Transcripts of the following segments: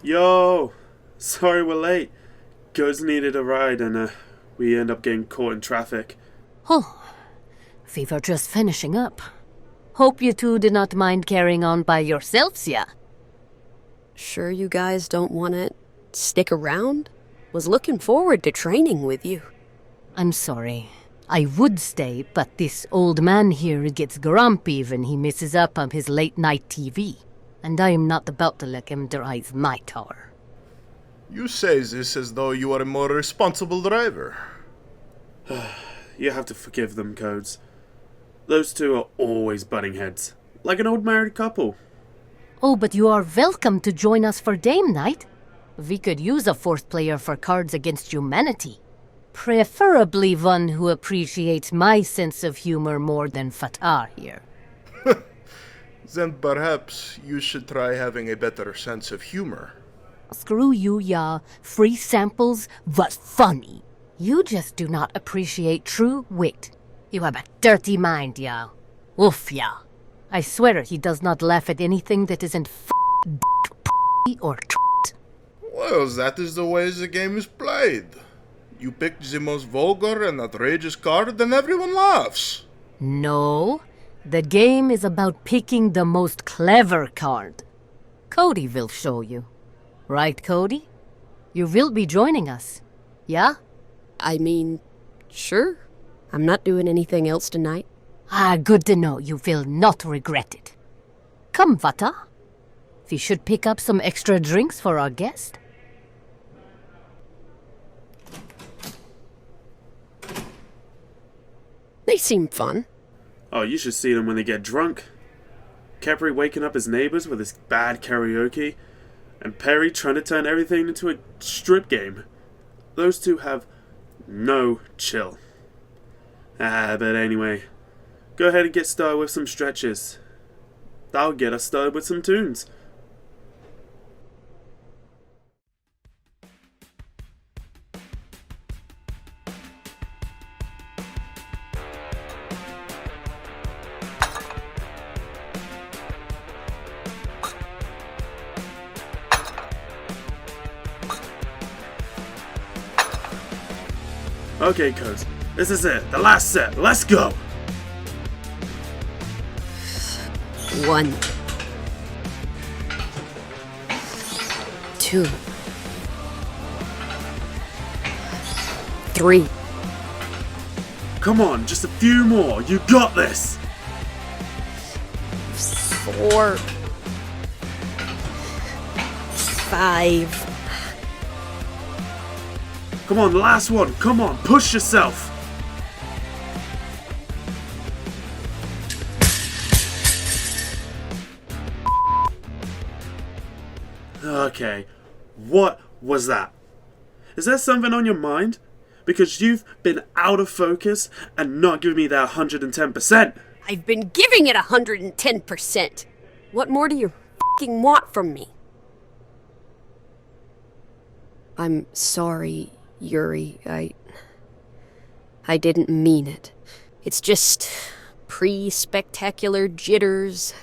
Yo! Sorry we're late. Goats needed a ride and we end up getting caught in traffic. Oh, we were just finishing up. Hope you two did not mind carrying on by yourselves, yeah? Sure you guys don't want to stick around? Was looking forward to training with you. I'm sorry. I would stay, but this old man here gets grumpy when he misses up on his late-night TV. And I am not about to let him drive my car. You say this as though you are a more responsible driver. You have to forgive them, Codes. Those two are always butting heads, like an old married couple. Oh, but you are welcome to join us for game night. We could use a fourth player for Cards Against Humanity. Preferably one who appreciates my sense of humor more than Fatah here. Then perhaps you should try having a better sense of humor. Screw you, ya. Free samples was funny. You just do not appreciate true wit. You have a dirty mind, ya. Oof, ya. I swear he does not laugh at anything that isn't or Well, that is the way the game is played. You pick the most vulgar and outrageous card and everyone laughs. No. The game is about picking the most clever card. Cody will show you. Right, Cody? You will be joining us. Yeah? I mean, sure. I'm not doing anything else tonight. Ah, good to know. You will not regret it. Come, Vata. We should pick up some extra drinks for our guest. They seem fun. Oh, you should see them when they get drunk. Capri waking up his neighbors with his bad karaoke, and Perry trying to turn everything into a strip game. Those two have no chill. But anyway, go ahead and get started with some stretches. That'll get us started with some tunes. Okay, Codes, this is it. The last set. Let's go! 1, 2, 3. Come on, just a few more. You got this! 4, 5. Come on, last one. Come on, push yourself. Okay, what was that? Is there something on your mind? Because you've been out of focus and not giving me that 110%. I've been giving it 110%. What more do you f***ing want from me? I'm sorry, Yuri. I didn't mean it. It's just pre-spectacular jitters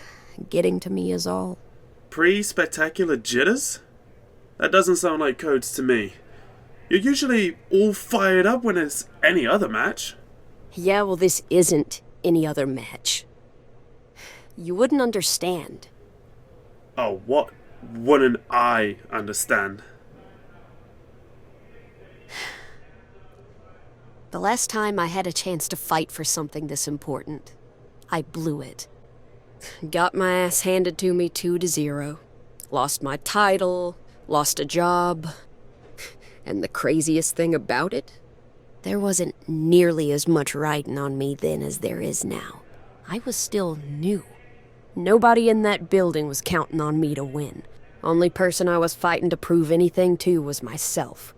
getting to me is all. Pre-spectacular jitters? That doesn't sound like Codes to me. You're usually all fired up when it's any other match. Yeah, well, this isn't any other match. You wouldn't understand. Oh, what wouldn't I understand? The last time I had a chance to fight for something this important, I blew it. Got my ass handed to me 2-0. Lost my title, lost a job. And the craziest thing about it? There wasn't nearly as much riding on me then as there is now. I was still new. Nobody in that building was counting on me to win. Only person I was fighting to prove anything to was myself.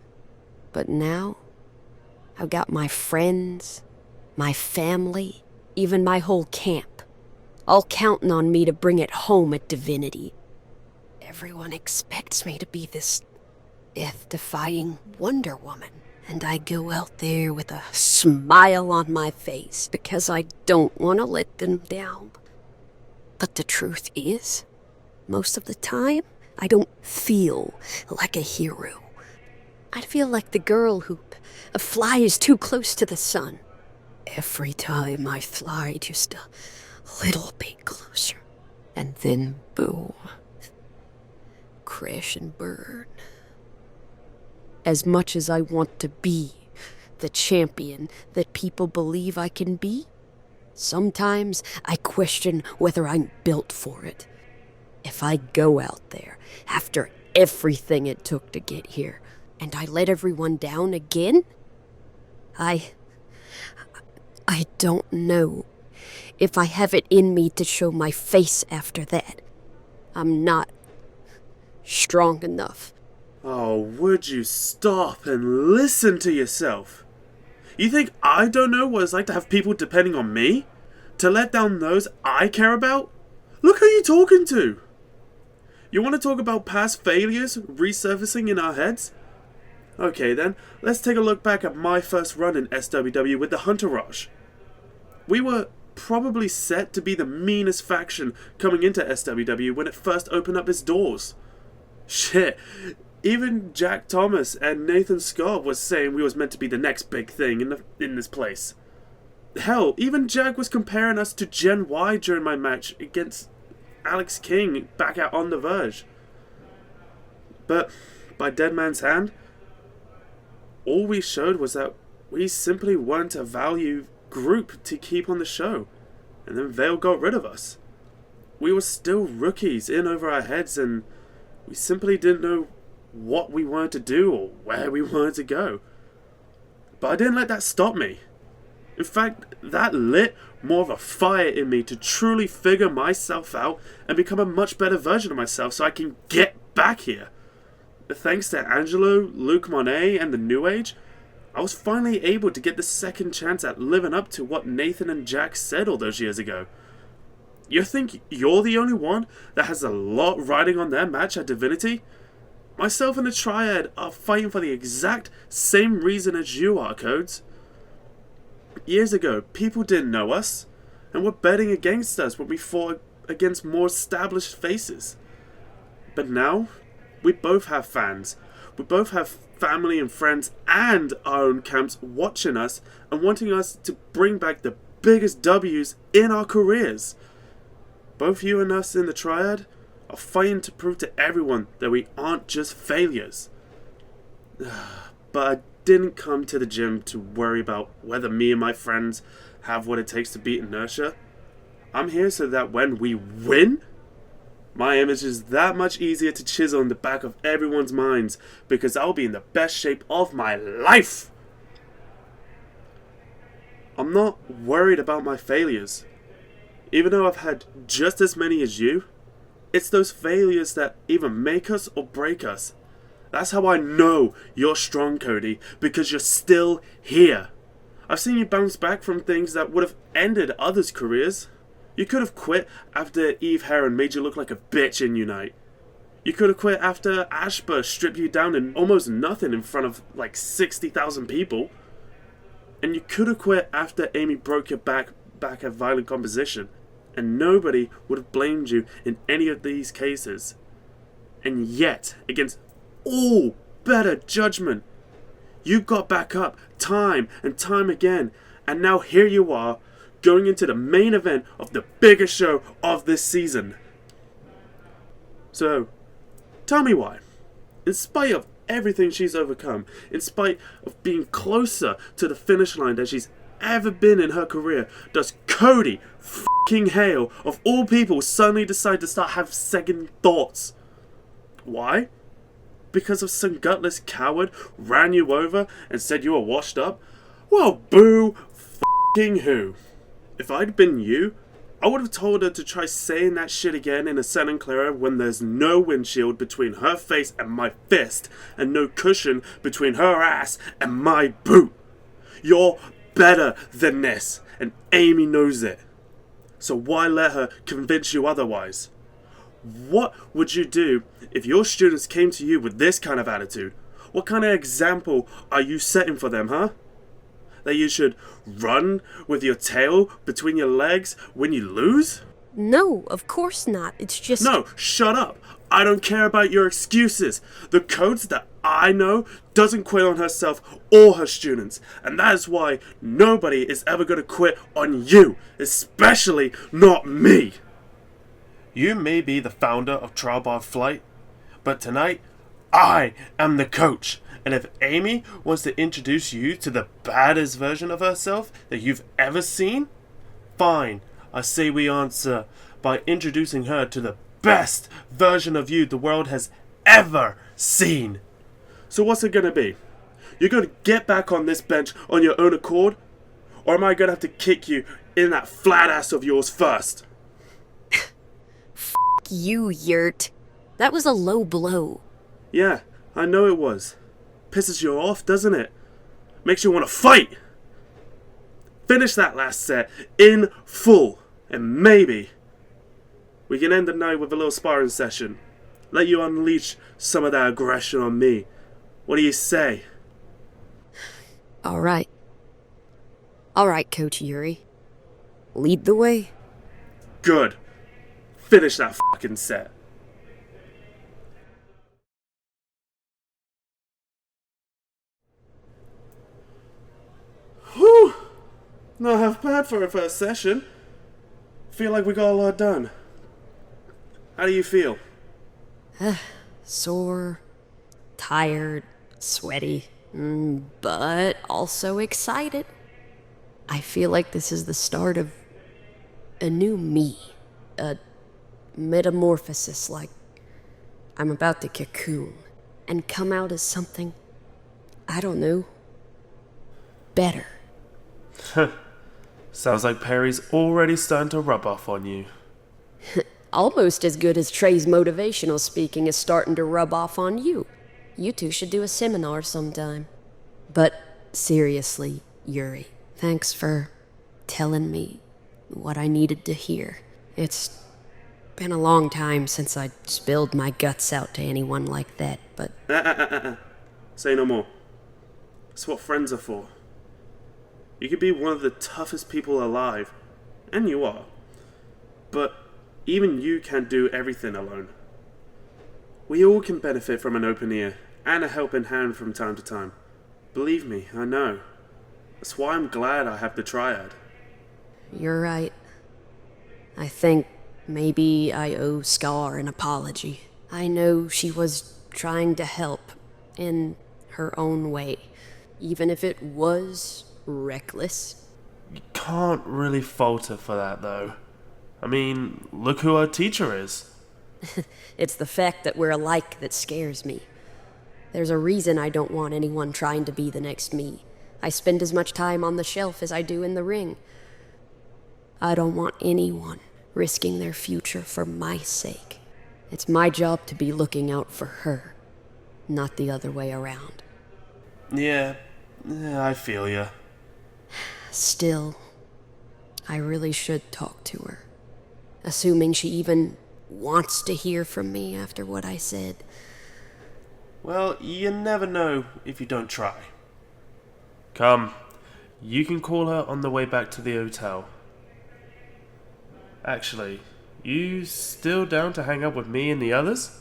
But now, I've got my friends, my family, even my whole camp, all counting on me to bring it home at Divinity. Everyone expects me to be this death-defying Wonder Woman, and I go out there with a smile on my face because I don't want to let them down. But the truth is, most of the time, I don't feel like a hero. I feel like the girl who flies too close to the sun. Every time I fly just a little bit closer, and then boom, crash and burn. As much as I want to be the champion that people believe I can be, sometimes I question whether I'm built for it. If I go out there after everything it took to get here, and I let everyone down again, I don't know if I have it in me to show my face after that. I'm not strong enough. Oh, would you stop and listen to yourself? You think I don't know what it's like to have people depending on me? To let down those I care about? Look who you're talking to! You want to talk about past failures resurfacing in our heads? Okay then, let's take a look back at my first run in SWW with the Hunterage. We were probably set to be the meanest faction coming into SWW when it first opened up its doors. Shit, even Jack Thomas and Nathan Scott was saying we was meant to be the next big thing in this place. Hell, even Jack was comparing us to Gen Y during my match against Alex King back out on the Verge. But by Dead Man's Hand, all we showed was that we simply weren't a value group to keep on the show, and then Vale got rid of us. We were still rookies in over our heads, and we simply didn't know what we wanted to do or where we wanted to go. But I didn't let that stop me. In fact, that lit more of a fire in me to truly figure myself out and become a much better version of myself so I can get back here. Thanks to Angelo, Luke Monet, and the New Age, I was finally able to get the second chance at living up to what Nathan and Jack said all those years ago. You think you're the only one that has a lot riding on their match at Divinity? Myself and the Triad are fighting for the exact same reason as you are, Codes. Years ago, people didn't know us, and were betting against us when we fought against more established faces. But now, we both have fans. We both have family and friends and our own camps watching us and wanting us to bring back the biggest W's in our careers. Both you and us in the Triad are fighting to prove to everyone that we aren't just failures. But I didn't come to the gym to worry about whether me and my friends have what it takes to beat inertia. I'm here so that when we win, my image is that much easier to chisel in the back of everyone's minds because I'll be in the best shape of my life. I'm not worried about my failures. Even though I've had just as many as you, it's those failures that either make us or break us. That's how I know you're strong, Cody, because you're still here. I've seen you bounce back from things that would have ended others' careers. You could have quit after Eve Heron made you look like a bitch in Unite. You could have quit after Ashba stripped you down in almost nothing in front of like 60,000 people. And you could have quit after Amy broke your back at Violent Composition. And nobody would have blamed you in any of these cases. And yet, against all better judgment, you got back up time and time again. And now here you are, going into the main event of the biggest show of this season. So, tell me why, in spite of everything she's overcome, in spite of being closer to the finish line than she's ever been in her career, does Cody f***ing Hale, of all people, suddenly decide to start have second thoughts? Why? Because of some gutless coward ran you over and said you were washed up? Well, boo f***ing who? If I'd been you, I would have told her to try saying that shit again in a Santa Clara when there's no windshield between her face and my fist, and no cushion between her ass and my boot. You're better than this, and Amy knows it. So why let her convince you otherwise? What would you do if your students came to you with this kind of attitude? What kind of example are you setting for them, huh? That you should run with your tail between your legs when you lose? No, of course not. It's just... No, shut up. I don't care about your excuses. The coach that I know doesn't quit on herself or her students, and that is why nobody is ever going to quit on you, especially not me. You may be the founder of Trial by Flight, but tonight, I am the coach. And if Amy wants to introduce you to the baddest version of herself that you've ever seen, fine. I say we answer by introducing her to the best version of you the world has ever seen. So what's it gonna be? You're gonna get back on this bench on your own accord? Or am I gonna have to kick you in that flat ass of yours first? You, Yurt. That was a low blow. Yeah, I know it was. Pisses you off, doesn't it? Makes you want to fight! Finish that last set in full, and maybe we can end the night with a little sparring session. Let you unleash some of that aggression on me. What do you say? Alright. Alright, Coach Yuri. Lead the way. Good. Finish that fucking set. Whew! Not half bad for a first session. Feel like we got a lot done. How do you feel? Sore, tired, sweaty, but also excited. I feel like this is the start of a new me. A metamorphosis, like I'm about to cocoon and come out as something, I don't know, better. Sounds like Perry's already starting to rub off on you. Almost as good as Trey's motivational speaking is starting to rub off on you. You two should do a seminar sometime. But seriously, Yuri, thanks for telling me what I needed to hear. It's been a long time since I spilled my guts out to anyone like that, but... Say no more. That's what friends are for. You could be one of the toughest people alive, and you are. But even you can't do everything alone. We all can benefit from an open ear and a helping hand from time to time. Believe me, I know. That's why I'm glad I have the triad. You're right. I think maybe I owe Scar an apology. I know she was trying to help in her own way, even if it was reckless. You can't really fault her for that, though. I mean, look who our teacher is. It's the fact that we're alike that scares me. There's a reason I don't want anyone trying to be the next me. I spend as much time on the shelf as I do in the ring. I don't want anyone risking their future for my sake. It's my job to be looking out for her, not the other way around. Yeah, I feel ya. Still, I really should talk to her. Assuming she even wants to hear from me after what I said. Well, you never know if you don't try. Come, you can call her on the way back to the hotel. Actually, you still down to hang out with me and the others?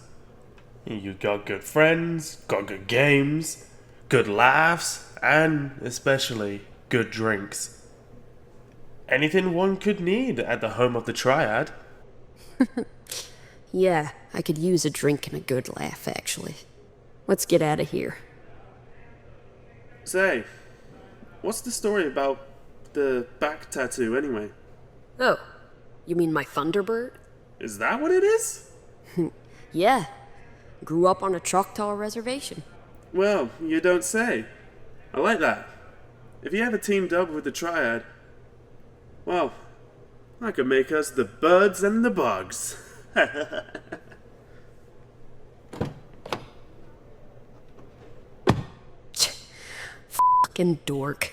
You got good friends, got good games, good laughs, and especially good drinks. Anything one could need at the home of the triad. Yeah, I could use a drink and a good laugh, actually. Let's get out of here. Say, what's the story about the back tattoo anyway? Oh, you mean my Thunderbird? Is that what it is? Yeah. Grew up on a Choctaw reservation. Well, you don't say. I like that. If you ever teamed up with the triad, well, I could make us the birds and the bugs. Fucking dork.